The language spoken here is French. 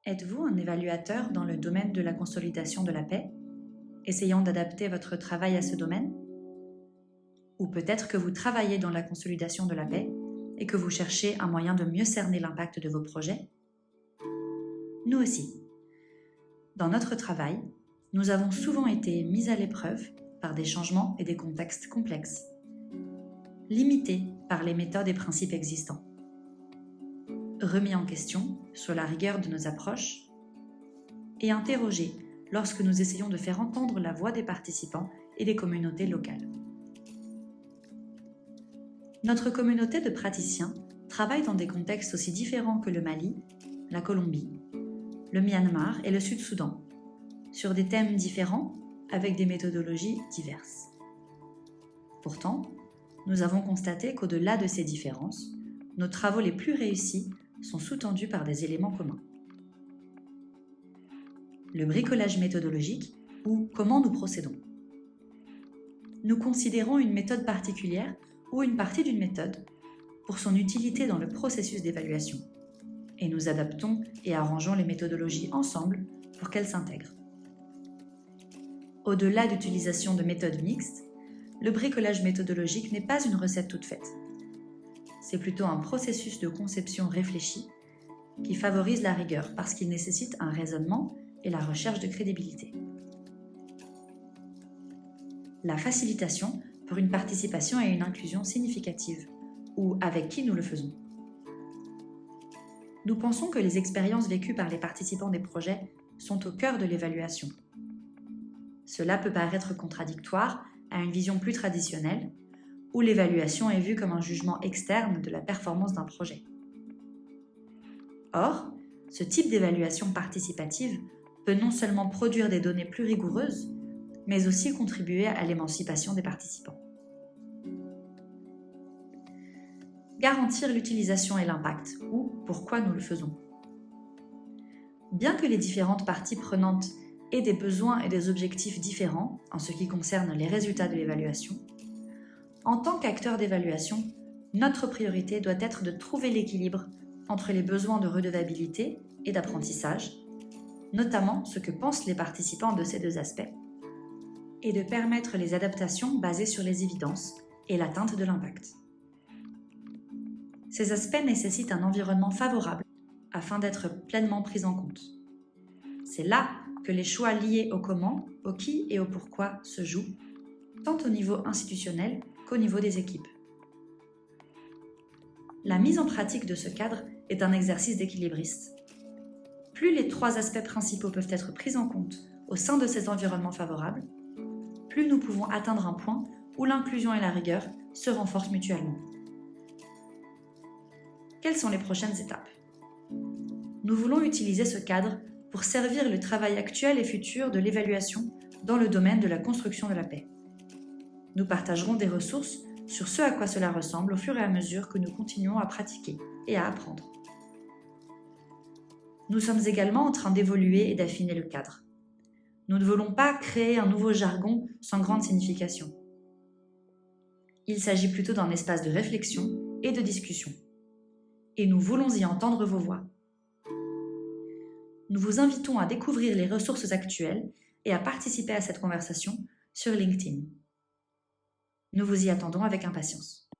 Êtes-vous un évaluateur dans le domaine de la consolidation de la paix, essayant d'adapter votre travail à ce domaine? Ou peut-être que vous travaillez dans la consolidation de la paix et que vous cherchez un moyen de mieux cerner l'impact de vos projets? Nous aussi. Dans notre travail, nous avons souvent été mis à l'épreuve par des changements et des contextes complexes, limités par les méthodes et principes existants, remis en question sur la rigueur de nos approches et interrogés lorsque nous essayons de faire entendre la voix des participants et des communautés locales. Notre communauté de praticiens travaille dans des contextes aussi différents que le Mali, la Colombie, le Myanmar et le Sud-Soudan, sur des thèmes différents avec des méthodologies diverses. Pourtant, nous avons constaté qu'au-delà de ces différences, nos travaux les plus réussis sont sous-tendus par des éléments communs. Le bricolage méthodologique ou comment nous procédons. Nous considérons une méthode particulière ou une partie d'une méthode pour son utilité dans le processus d'évaluation et nous adaptons et arrangeons les méthodologies ensemble pour qu'elles s'intègrent. Au-delà d'utilisation de méthodes mixtes, le bricolage méthodologique n'est pas une recette toute faite. C'est plutôt un processus de conception réfléchi qui favorise la rigueur parce qu'il nécessite un raisonnement et la recherche de crédibilité. La facilitation pour une participation et une inclusion significative, ou avec qui nous le faisons. Nous pensons que les expériences vécues par les participants des projets sont au cœur de l'évaluation. Cela peut paraître contradictoire à une vision plus traditionnelle, où l'évaluation est vue comme un jugement externe de la performance d'un projet. Or, ce type d'évaluation participative peut non seulement produire des données plus rigoureuses, mais aussi contribuer à l'émancipation des participants. Garantir l'utilisation et l'impact, ou pourquoi nous le faisons. Bien que les différentes parties prenantes aient des besoins et des objectifs différents en ce qui concerne les résultats de l'évaluation, en tant qu'acteur d'évaluation, notre priorité doit être de trouver l'équilibre entre les besoins de redevabilité et d'apprentissage, notamment ce que pensent les participants de ces deux aspects, et de permettre les adaptations basées sur les évidences et l'atteinte de l'impact. Ces aspects nécessitent un environnement favorable afin d'être pleinement pris en compte. C'est là que les choix liés au comment, au qui et au pourquoi se jouent, tant au niveau institutionnel qu'au niveau des équipes. La mise en pratique de ce cadre est un exercice d'équilibriste. Plus les trois aspects principaux peuvent être pris en compte au sein de ces environnements favorables, plus nous pouvons atteindre un point où l'inclusion et la rigueur se renforcent mutuellement. Quelles sont les prochaines étapes? Nous voulons utiliser ce cadre pour servir le travail actuel et futur de l'évaluation dans le domaine de la construction de la paix. Nous partagerons des ressources sur ce à quoi cela ressemble au fur et à mesure que nous continuons à pratiquer et à apprendre. Nous sommes également en train d'évoluer et d'affiner le cadre. Nous ne voulons pas créer un nouveau jargon sans grande signification. Il s'agit plutôt d'un espace de réflexion et de discussion. Et nous voulons y entendre vos voix. Nous vous invitons à découvrir les ressources actuelles et à participer à cette conversation sur LinkedIn. Nous vous y attendons avec impatience.